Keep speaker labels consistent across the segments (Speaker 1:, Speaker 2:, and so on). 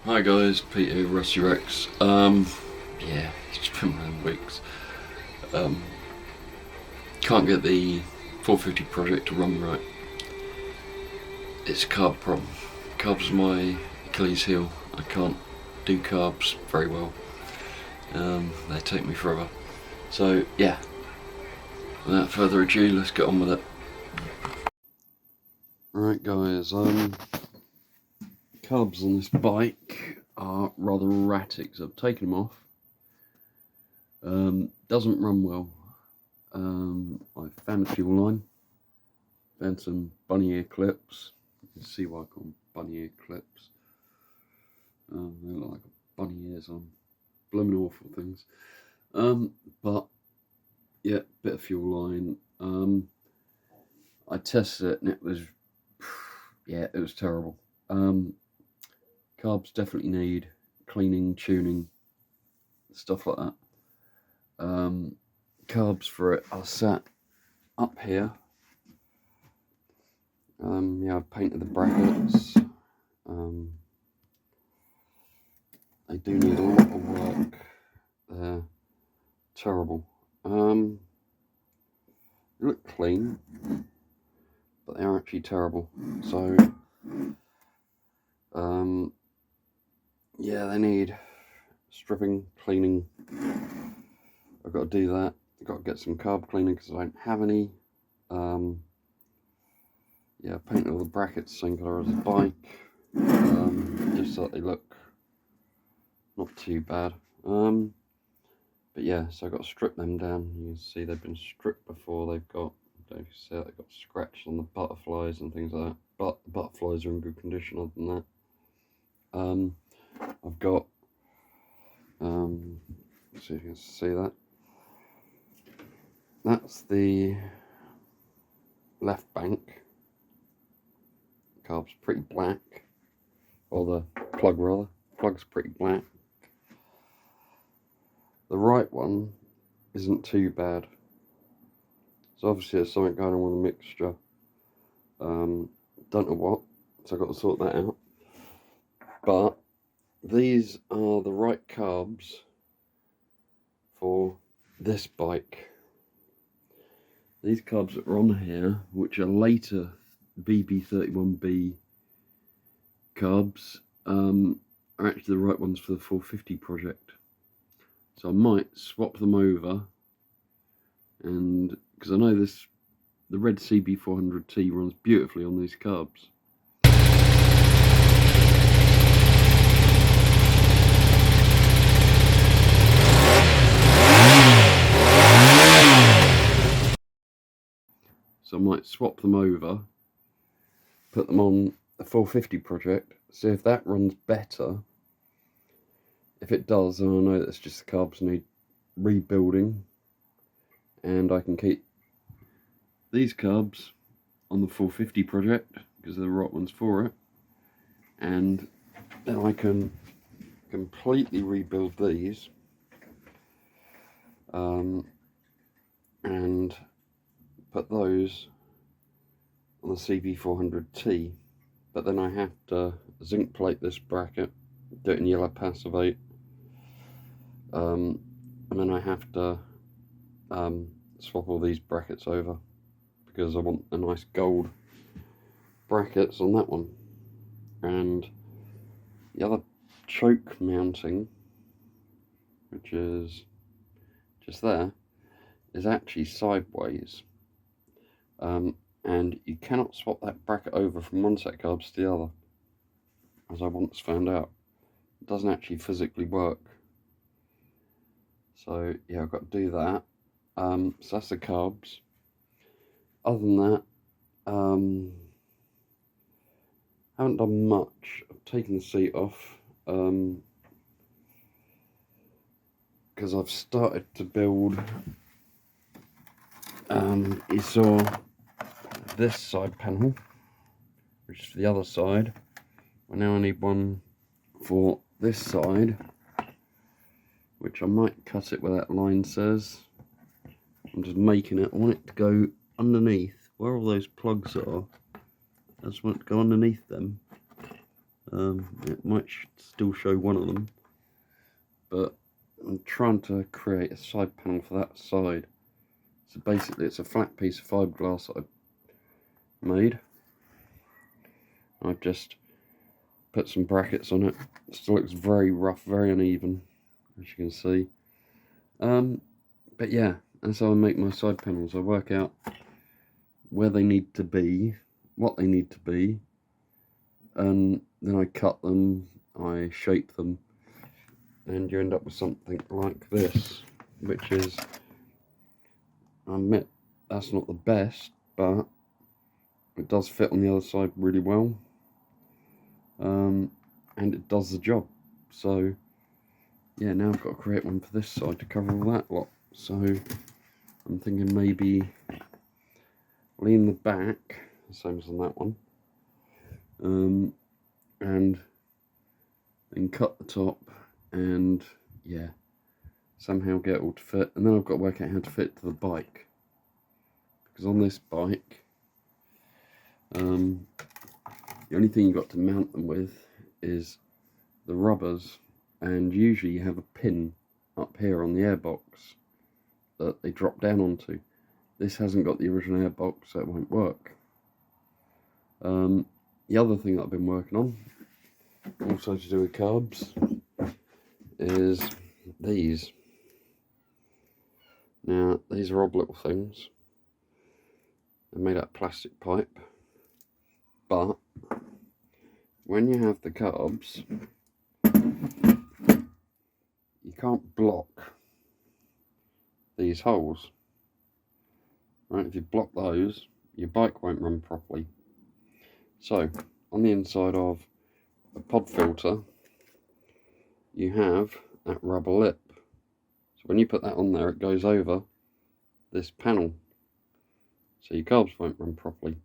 Speaker 1: Hi guys, Pete here, Rusty Rex. Yeah, it's been one of them weeks. Um, can't get the 450 project to run right. It's a carb problem. Carbs are my Achilles heel. I can't do carbs very well. They take me forever. So yeah, without further ado, let's get on with it. Right guys, carbs on this bike are rather erratic, so I've taken them off. Doesn't run well. I found a fuel line, found some bunny ear clips. You can see why I call them bunny ear clips. They look like bunny ears on blooming awful things. But yeah, bit of fuel line. I tested it and it was, yeah, it was terrible. Carbs definitely need cleaning, tuning, stuff like that. Carbs for it are sat up here. Yeah, I've painted the brackets. They do need a lot of work. They're terrible. They look clean, but they are actually terrible. So, yeah, they need stripping, cleaning. I've got to do that. I've got to get some carb cleaning because I don't have any. Yeah, painted all the brackets same colour as the bike, just so that they look not too bad. But yeah, so I've got to strip them down. You can see they've been stripped before. They've got, they've got scratches on the butterflies and things like that. But the butterflies are in good condition other than that. I've got, let's see if you can see that. That's the left bank. Carb's pretty black. Or the plug rather. Plug's pretty black. The right one isn't too bad. So obviously there's something going on with the mixture. Don't know what, so I've got to sort that out. But these are the right carbs for this bike. These carbs that are on here, which are later VB31B carbs, are actually the right ones for the 450 project. So I might swap them over, and because I know this, the red CB400T runs beautifully on these carbs. So I might swap them over, put them on the 450 project, see if that runs better. If it does, then I know that's just the carbs need rebuilding, and I can keep these carbs on the 450 project because they're the right ones for it, and then I can completely rebuild these and put those on the CB400T, but then I have to zinc plate this bracket, do it in yellow passivate, and then I have to swap all these brackets over because I want a nice gold brackets on that one. And the other choke mounting, which is just there, is actually sideways, and you cannot swap that bracket over from one set of carbs to the other, as I once found out. It doesn't actually physically work. So yeah, I've got to do that. So that's the carbs. Other than that, haven't done much. I've taken the seat off because I've started to build. You saw this side panel, which is for the other side. I now need one for this side, which I might cut it where that line says. I'm just making it. I want it to go underneath where all those plugs are. I just want it to go underneath them. It might still show one of them, but I'm trying to create a side panel for that side. So basically it's a flat piece of fiberglass that I made. I've just put some brackets on it. It still looks very rough, very uneven, as you can see. But yeah, that's how I make my side panels. I work out where they need to be, what they need to be, and then I cut them, I shape them, and you end up with something like this, which is, I admit, that's not the best, but it does fit on the other side really well, and it does the job. So yeah, now I've got to create one for this side to cover all that lot. So I'm thinking maybe lean the back, the same as on that one, and then cut the top, and yeah, somehow get it all to fit. And then I've got to work out how to fit to the bike, because on this bike, the only thing you've got to mount them with is the rubbers, and usually you have a pin up here on the airbox that they drop down onto. This hasn't got the original airbox, so it won't work. The other thing that I've been working on, also to do with carbs, is these. Now, these are odd little things. They're made out of plastic pipe, but when you have the carbs, you can't block these holes. Right? If you block those, your bike won't run properly. So, on the inside of a pod filter, you have that rubber lip. So when you put that on there, it goes over this panel, so your carbs won't run properly.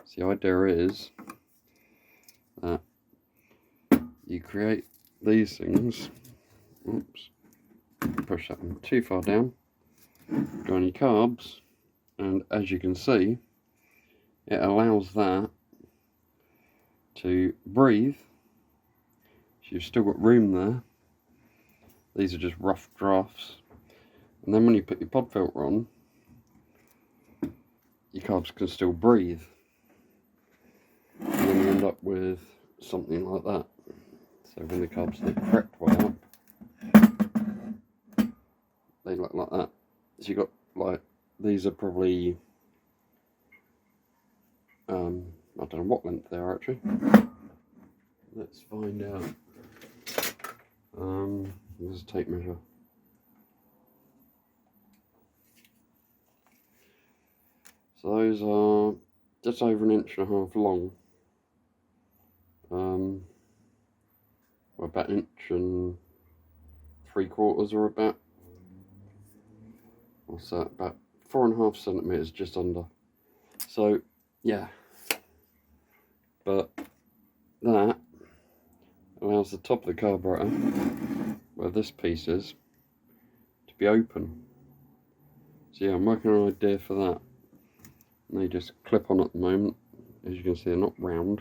Speaker 1: So the idea is that you create these things. Oops, push that one too far down. Go on your carbs, and as you can see, it allows that to breathe. So you've still got room there. These are just rough drafts, and then when you put your pod filter on, your carbs can still breathe, and then you end up with something like that. So when the carbs are prepped way up, they look like that. So you got, like, these are probably I don't know what length they are actually. Let's find out. There's a tape measure. So those are just over 1.5 inches long. Well, about 1.75 inches, or about, what's that? About 4.5 centimeters, just under. So yeah, but that allows the top of the carburetor, where this piece is, to be open. So yeah, I'm working on an idea for that. And they just clip on at the moment. As you can see, they're not round,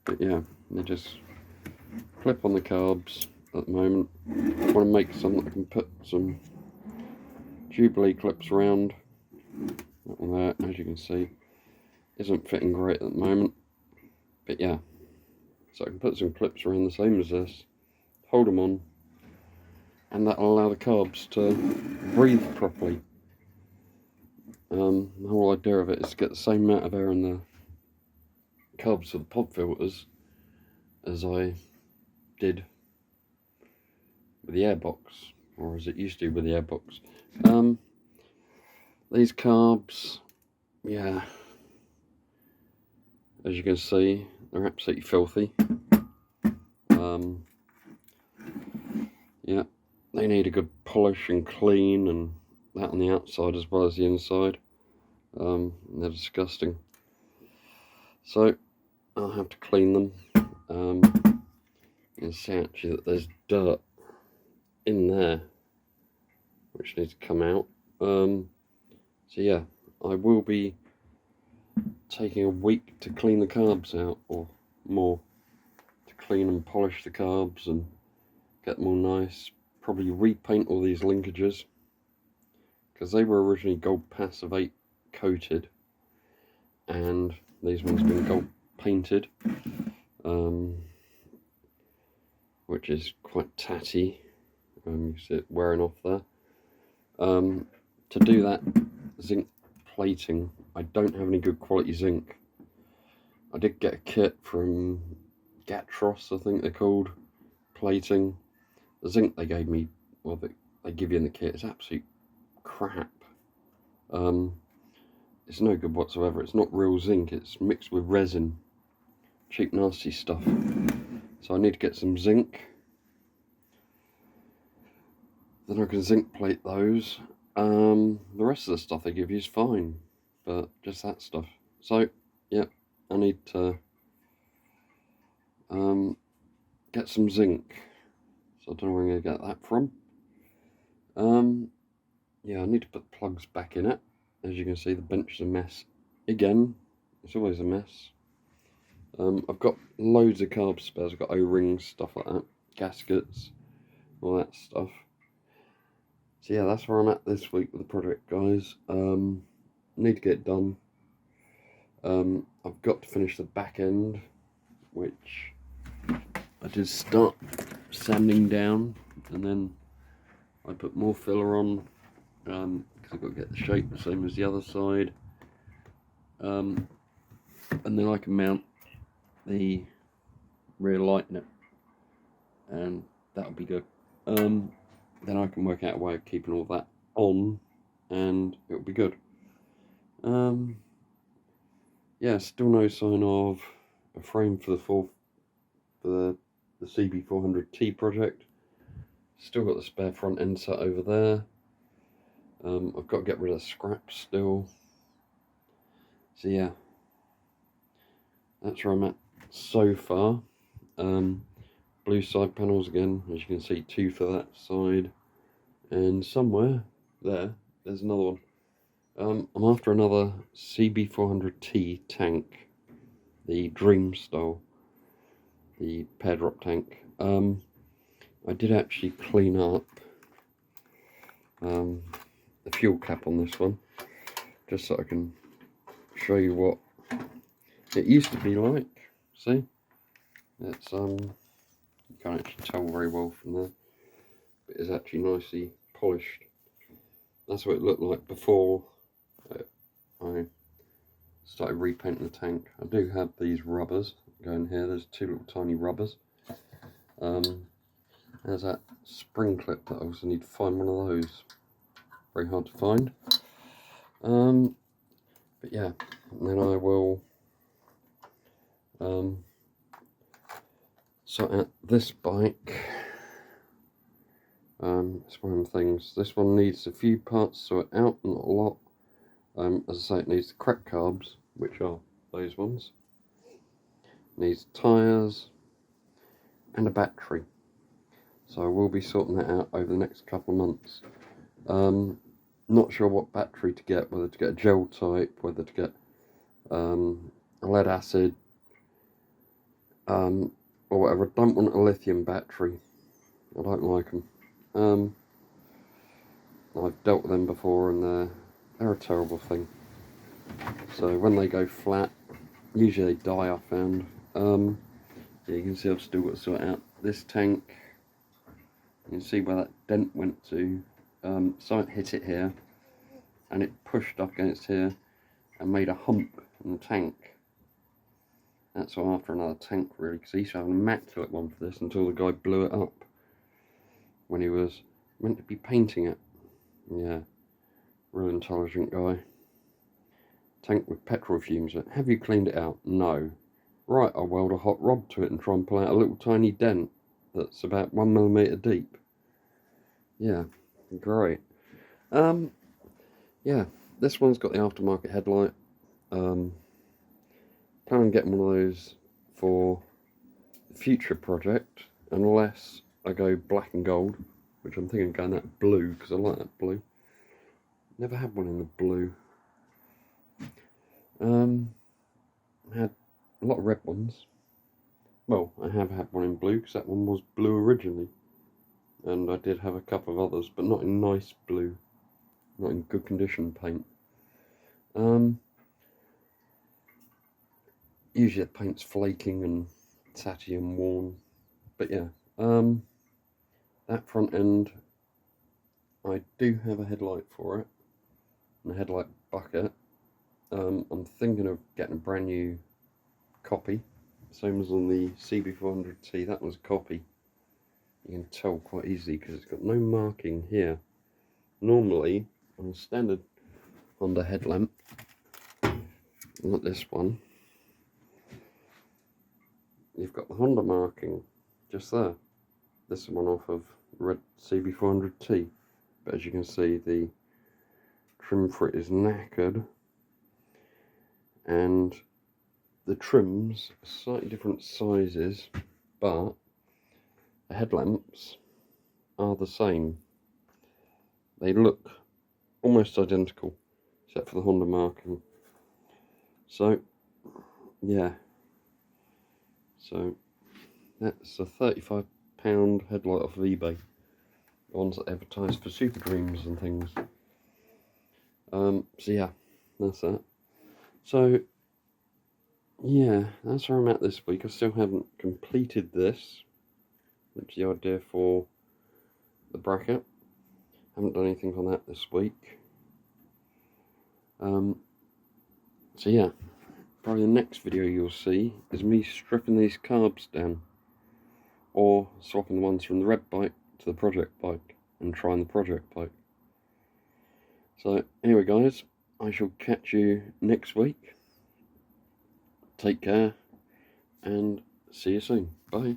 Speaker 1: but yeah, they just clip on the carbs at the moment. I want to make some that I can put some Jubilee clips around. That one there, as you can see, isn't fitting great at the moment, but yeah, so I can put some clips around the same as this, hold them on, and that'll allow the carbs to breathe properly. The whole idea of it is to get the same amount of air in the carbs for the pod filters as I did with the airbox, or as it used to with the airbox. These carbs, yeah, as you can see, they're absolutely filthy. Yeah, they need a good polish and clean, and that on the outside as well as the inside. They're disgusting. So I'll have to clean them. You can see actually that there's dirt in there which needs to come out. So yeah, I will be taking a week to clean the carbs out, or more, clean and polish the carbs and get them all nice. Probably repaint all these linkages, because they were originally gold passivate coated, and these ones have been gold painted, which is quite tatty. You see it wearing off there. To do that zinc plating, I don't have any good quality zinc. I did get a kit from Gatros, I think they're called, plating. The zinc they gave me, well, they give you in the kit, is absolute crap. It's no good whatsoever. It's not real zinc, it's mixed with resin. Cheap, nasty stuff. So I need to get some zinc. Then I can zinc plate those. The rest of the stuff they give you is fine, but just that stuff. So, yeah, I need to get some zinc. So I don't know where I'm going to get that from. Yeah, I need to put the plugs back in it. As you can see, the bench is a mess. Again, it's always a mess. I've got loads of carb spares. I've got O-rings, stuff like that, gaskets, all that stuff. So yeah, that's where I'm at this week with the project, guys. Need to get it done. I've got to finish the back end, which I did start sanding down, and then I put more filler on, because I've got to get the shape the same as the other side. And then I can mount the rear light in it, and that'll be good. Then I can work out a way of keeping all that on, and it'll be good. Yeah, still no sign of a frame for the CB400T project. Still got the spare front end set over there. I've got to get rid of scraps still. So yeah, that's where I'm at so far. Blue side panels again, as you can see, 2 for that side, and somewhere there's another one. I'm after another CB400T tank, the Dream style, the pair drop tank. I did actually clean up the fuel cap on this one, just so I can show you what it used to be like. See, it's you can't actually tell very well from there, but it's actually nicely polished. That's what it looked like before I started repainting the tank. I do have these rubbers going here. There's 2 little tiny rubbers. There's that spring clip that I also need to find one of those. Very hard to find. But yeah, and then I will sort out this bike. It's one of the things. This one needs a few parts to sort out, not a lot. As I say, it needs the cracked carbs, which are those ones. It needs tyres and a battery. So I will be sorting that out over the next couple of months. Not sure what battery to get, whether to get a gel type, whether to get a lead acid, or whatever. I don't want a lithium battery. I don't like them. I've dealt with them before, and they're a terrible thing. So when they go flat, usually they die, I found. Yeah, you can see I've still got to sort out this tank. You can see where that dent went to. Something hit it here, and it pushed up against here and made a hump in the tank. That's why I'm after another tank, really, because he used to have an immaculate one for this until the guy blew it up when he was meant to be painting it. Yeah, real intelligent guy. Tank with petrol fumes in it. Have you cleaned it out? No. Right, I'll weld a hot rod to it and try and pull out a little tiny dent that's about 1mm deep. Yeah, great. Yeah, this one's got the aftermarket headlight. Plan on getting one of those for the future project, unless I go black and gold, which I'm thinking of going that blue, because I like that blue. Never had one in the blue. Had a lot of red ones, Well, I have had one in blue because that one was blue originally, and I did have a couple of others, but not in nice blue, not in good condition paint. Usually the paint's flaking and tatty and worn, but yeah, that front end, I do have a headlight for it, and a headlight bucket. I'm thinking of getting a brand new copy, same as on the CB400T. That was a copy. You can tell quite easily because it's got no marking here. Normally, on a standard Honda headlamp, not this one, you've got the Honda marking just there. This is one off of red CB400T, but as you can see, the trim for it is knackered, and the trims are slightly different sizes, but the headlamps are the same. They look almost identical, except for the Honda marking. So, yeah. So, that's a £35 headlight off of eBay. The ones that advertise for Super Dreams and things. So yeah, that's that. So, yeah, that's where I'm at this week. I still haven't completed this, which is the idea for the bracket. Haven't done anything on that this week. So yeah, probably the next video you'll see is me stripping these carbs down, or swapping the ones from the red bike to the project bike and trying the project bike. So anyway guys, I shall catch you next week. Take care and see you soon. Bye.